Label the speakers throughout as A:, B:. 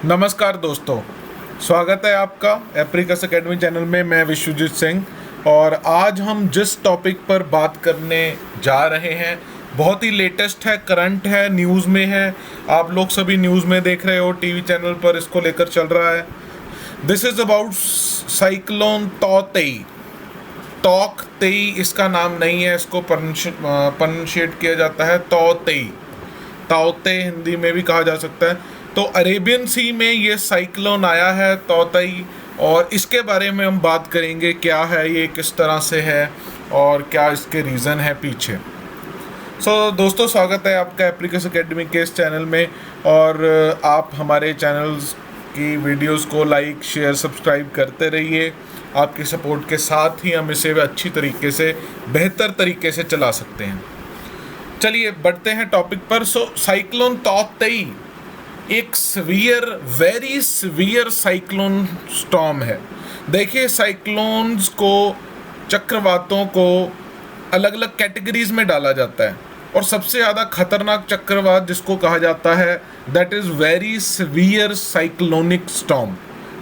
A: नमस्कार दोस्तों, स्वागत है आपका एप्रिकस एकेडमी चैनल में। मैं विश्वजीत सिंह और आज हम जिस टॉपिक पर बात करने जा रहे हैं बहुत ही लेटेस्ट है, करंट है, न्यूज़ में है। आप लोग सभी न्यूज़ में देख रहे हो, टीवी चैनल पर इसको लेकर चल रहा है। दिस इज़ अबाउट साइक्लोन तौतेई। तौक तेई इसका नाम नहीं है, इसको प्रोनाउंशिएट किया जाता है तौतेई। ताओते हिंदी में भी कहा जा सकता है। तो अरेबियन सी में ये साइक्लोन आया है तौतेई, और इसके बारे में हम बात करेंगे क्या है ये, किस तरह से है और क्या इसके रीज़न है पीछे। दोस्तों, स्वागत है आपका एप्रिकस एकेडमी के इस चैनल में। और आप हमारे चैनल्स की वीडियोस को लाइक, शेयर, सब्सक्राइब करते रहिए। आपके सपोर्ट के साथ ही हम इसे अच्छी तरीके से, बेहतर तरीके से चला सकते हैं। चलिए बढ़ते हैं टॉपिक पर। साइक्लोन तौतेई एक वेरी सीवियर साइक्लोन स्टॉर्म है। देखिए, साइक्लोन्स को, चक्रवातों को अलग अलग कैटेगरीज में डाला जाता है, और सबसे ज़्यादा खतरनाक चक्रवात जिसको कहा जाता है that is very severe cyclonic storm,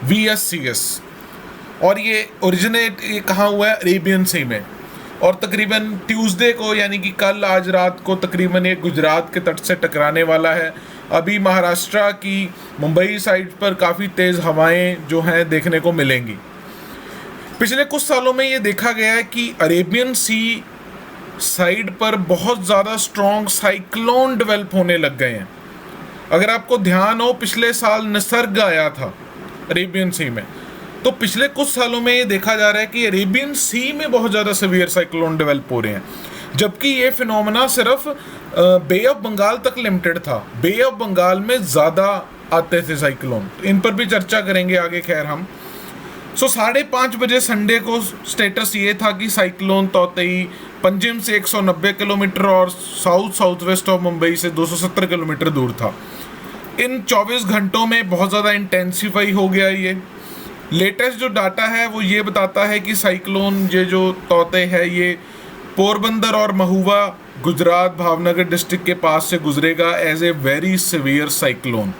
A: VSCS। और ये ओरिजिनेट कहाँ हुआ है? अरेबियन सी में। और तकरीबन ट्यूसडे को, यानी कि कल, आज रात को तकरीबन ये गुजरात के तट से टकराने वाला है। अभी महाराष्ट्र की मुंबई साइड पर काफ़ी तेज़ हवाएं जो हैं देखने को मिलेंगी। पिछले कुछ सालों में ये देखा गया है कि अरेबियन सी साइड पर बहुत ज़्यादा स्ट्रॉन्ग साइक्लोन डेवलप होने लग गए हैं। अगर आपको ध्यान हो, पिछले साल निसर्ग आया था अरेबियन सी में, तो पिछले कुछ सालों में ये देखा जा रहा है कि अरेबियन सी में बहुत ज़्यादा सीवियर साइक्लोन डेवलप हो रहे हैं, जबकि ये फिनोमेना सिर्फ बे ऑफ बंगाल तक लिमिटेड था। बे ऑफ बंगाल में ज़्यादा आते थे साइक्लोन, इन पर भी चर्चा करेंगे आगे। खैर, हम 5:30 बजे संडे को स्टेटस ये था कि साइक्लोन तौतेई पंजिम से 190 किलोमीटर और साउथ वेस्ट ऑफ मुंबई से 270 किलोमीटर दूर था। इन 24 घंटों में बहुत ज़्यादा इंटेंसीफाई हो गया। ये लेटेस्ट जो डाटा है वो ये बताता है कि साइक्लोन, ये जो तौते है, ये पोरबंदर और महुवा, गुजरात, भावनगर डिस्ट्रिक्ट के पास से गुजरेगा as a very severe cyclone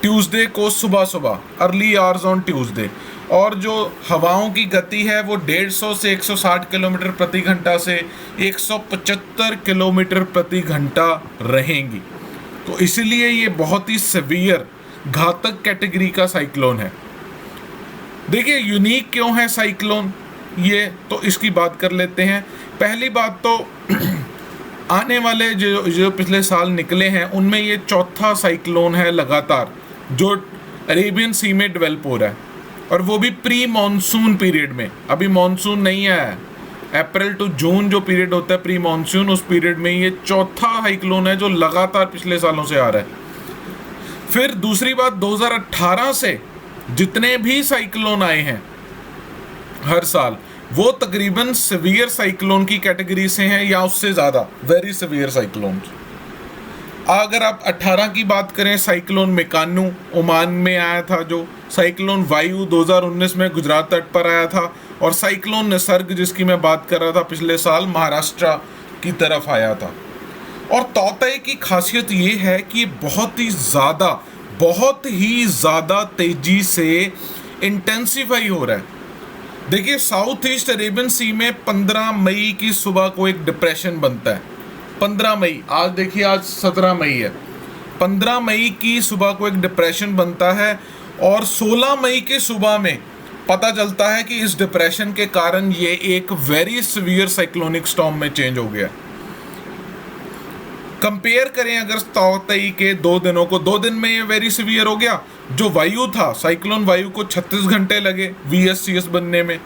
A: Tuesday को सुबह अर्ली आवर्स ऑन ट्यूसडे। और जो हवाओं की गति है वो 150 से 160 किलोमीटर प्रति घंटा से 175 किलोमीटर प्रति घंटा रहेंगी। तो इसलिए ये बहुत ही सीवियर, घातक कैटेगरी का साइक्लोन है। देखिए, यूनिक क्यों है साइक्लोन ये, तो इसकी बात कर लेते हैं। पहली बात तो आने वाले जो पिछले साल निकले हैं उनमें ये चौथा साइक्लोन है लगातार जो अरेबियन सी में डेवलप हो रहा है, और वो भी प्री मॉनसून पीरियड में। अभी मॉनसून नहीं आया है। अप्रैल टू जून जो पीरियड होता है प्री मॉनसून, उस पीरियड में ये चौथा साइक्लोन है जो लगातार पिछले सालों से आ रहा है। फिर दूसरी बात, 2018 से जितने भी साइक्लोन आए हैं हर साल, वो तकरीबन सीवियर साइक्लोन की कैटेगरी से हैं या उससे ज़्यादा, वेरी सीवियर साइक्लोन। अगर आप 18 की बात करें, साइक्लोन मेकानू ओमान में आया था, जो साइक्लोन वायु 2019 में गुजरात तट पर आया था, और साइक्लोन निसर्ग जिसकी मैं बात कर रहा था पिछले साल महाराष्ट्र की तरफ आया था। और तौतेई की खासियत ये है कि बहुत ही ज़्यादा तेज़ी से इंटेंसिफाई हो रहा है। देखिए, साउथ ईस्ट अरेबियन सी में 15 मई की सुबह को एक डिप्रेशन बनता है। 15 मई, आज देखिए, आज 17 मई है। 15 मई की सुबह को एक डिप्रेशन बनता है, और 16 मई की सुबह में पता चलता है कि इस डिप्रेशन के कारण ये एक वेरी सीवियर साइक्लोनिक स्टॉर्म में चेंज हो गया। कंपेयर करें अगर तौतेई के 2 दिनों को, 2 दिन में ये वेरी सीवियर हो गया। जो वायु था, साइक्लोन वायु को 36 घंटे लगे VSCS बनने में,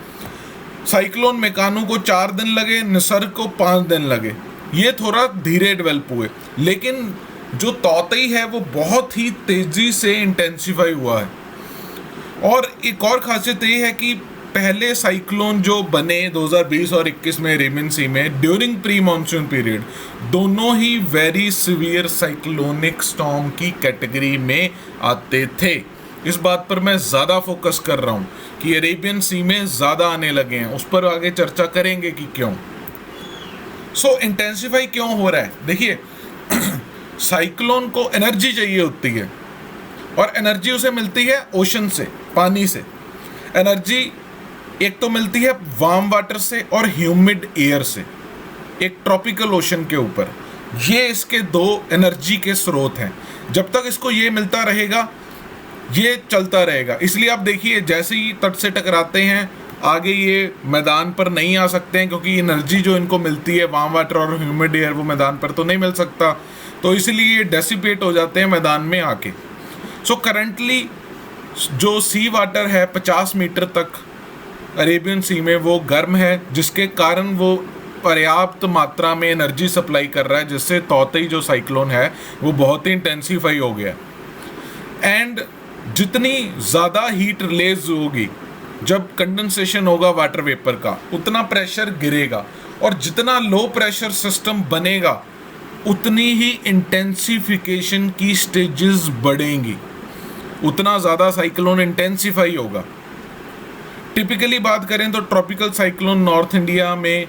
A: साइक्लोन मेकानू को 4 दिन लगे, निसर्ग को 5 दिन लगे। ये थोड़ा धीरे डेवलप हुए, लेकिन जो तौतेई है वो बहुत ही तेज़ी से इंटेंसिफाई हुआ है। और एक और खासियत ये है कि पहले साइक्लोन जो बने 2020 और 21 में अरेबियन सी में ड्यूरिंग प्री मॉनसून पीरियड, दोनों ही वेरी सीवियर साइक्लोनिक स्टॉर्म की कैटेगरी में आते थे। इस बात पर मैं ज़्यादा फोकस कर रहा हूँ कि अरेबियन सी में ज़्यादा आने लगे हैं, उस पर आगे चर्चा करेंगे कि क्यों। इंटेंसिफाई क्यों हो रहा है? देखिए, साइक्लोन को एनर्जी चाहिए होती है, और एनर्जी उसे मिलती है ओशन से, पानी से। एनर्जी एक तो मिलती है वार्म वाटर से और ह्यूमिड एयर से, एक ट्रॉपिकल ओशन के ऊपर। ये इसके दो एनर्जी के स्रोत हैं। जब तक इसको ये मिलता रहेगा ये चलता रहेगा। इसलिए आप देखिए जैसे ही तट से टकराते हैं आगे ये मैदान पर नहीं आ सकते हैं, क्योंकि एनर्जी जो इनको मिलती है वार्म वाटर और ह्यूमिड एयर वो मैदान पर तो नहीं मिल सकता, तो इसलिए ये डेसिपेट हो जाते हैं मैदान में आके। सो करंटली जो सी वाटर है 50 मीटर तक अरेबियन सी में वो गर्म है, जिसके कारण वो पर्याप्त मात्रा में एनर्जी सप्लाई कर रहा है, जिससे तौतेई जो साइक्लोन है वो बहुत ही इंटेंसीफाई हो गया। एंड जितनी ज़्यादा हीट रिलीज होगी, जब कंडेंसेशन होगा वाटर वेपर का, उतना प्रेशर गिरेगा, और जितना लो प्रेशर सिस्टम बनेगा उतनी ही इंटेंसिफिकेशन की स्टेजेस बढ़ेंगी, उतना ज़्यादा साइक्लोन इंटेंसिफाई होगा। टिपिकली बात करें तो ट्रॉपिकल साइक्लोन नॉर्थ इंडिया में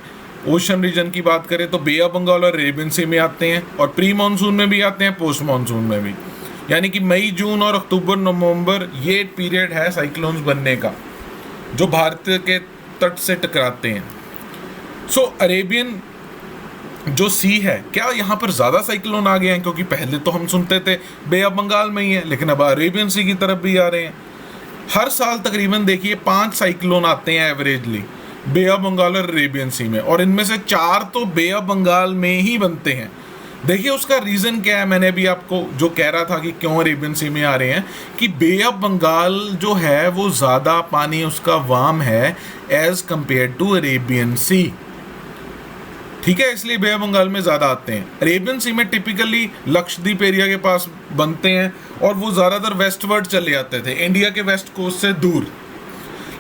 A: ओशन रीजन की बात करें तो बे ऑफ बंगाल और अरेबियन सी में आते हैं, और प्री मानसून में भी आते हैं, पोस्ट मानसून में भी। यानी कि मई, जून और अक्टूबर, नवंबर ये पीरियड है साइक्लोन्स बनने का, जो भारत के तट से टकराते हैं। सो अरेबियन जो सी है, क्या यहाँ पर ज़्यादा साइक्लोन आ गए हैं? क्योंकि पहले तो हम सुनते थे बे ऑफ बंगाल में ही है, लेकिन अब अरेबियन सी की तरफ भी आ रहे हैं। हर साल तकरीबन देखिए 5 साइक्लोन आते हैं एवरेजली बे ऑफ बंगाल और अरेबियन सी में, और इनमें से 4 तो बे ऑफ बंगाल में ही बनते हैं। देखिए उसका रीज़न क्या है, मैंने अभी आपको जो कह रहा था कि क्यों अरेबियन सी में आ रहे हैं, कि बे ऑफ बंगाल जो है वो ज़्यादा पानी उसका वार्म है एज़ कम्पेयर टू अरेबियन सी, ठीक है, इसलिए बे ऑफ बंगाल में ज़्यादा आते हैं। अरेबियन सी में टिपिकली लक्षद्वीप एरिया के पास बनते हैं, और वो ज़्यादातर वेस्टवर्ड चले जाते थे, इंडिया के वेस्ट कोस्ट से दूर।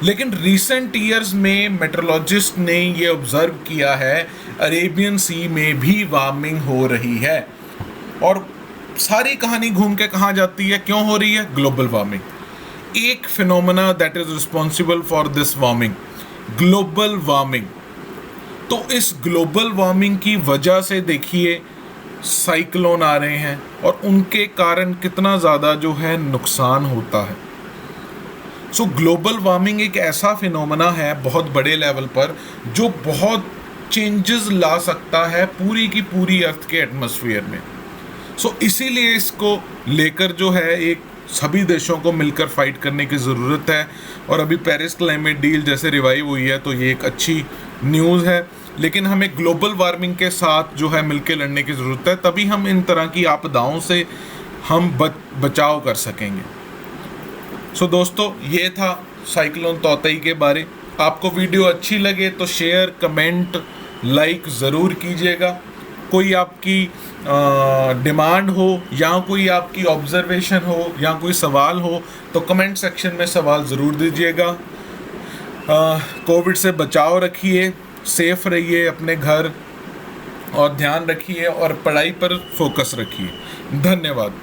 A: लेकिन रिसेंट ईयर्स में मेट्रोलॉजिस्ट ने ये ऑब्जर्व किया है अरेबियन सी में भी वार्मिंग हो रही है, और सारी कहानी घूम के कहाँ जाती है, क्यों हो रही है? Global warming. एक phenomena that is responsible for this warming, global warming. तो इस ग्लोबल वार्मिंग की वजह से देखिए साइक्लोन आ रहे हैं, और उनके कारण कितना ज़्यादा जो है नुकसान होता है। सो ग्लोबल वार्मिंग एक ऐसा फिनोमेना है बहुत बड़े लेवल पर, जो बहुत चेंजेस ला सकता है पूरी की पूरी अर्थ के एटमॉस्फेयर में। सो इसीलिए इसको लेकर जो है एक सभी देशों को मिलकर फाइट करने की ज़रूरत है। और अभी पेरिस क्लाइमेट डील जैसे रिवाइव हुई है, तो ये एक अच्छी न्यूज़ है, लेकिन हमें ग्लोबल वार्मिंग के साथ जो है मिलकर लड़ने की ज़रूरत है, तभी हम इन तरह की आपदाओं से हम बचाव कर सकेंगे। सो दोस्तों, ये था साइक्लोन तौतेई के बारे। आपको वीडियो अच्छी लगे तो शेयर, कमेंट, लाइक ज़रूर कीजिएगा। कोई आपकी डिमांड हो या कोई आपकी ऑब्जर्वेशन हो या कोई सवाल हो तो कमेंट सेक्शन में सवाल ज़रूर दीजिएगा। कोविड से बचाव रखिए, सेफ रहिए अपने घर, और ध्यान रखिए और पढ़ाई पर फोकस रखिए। धन्यवाद।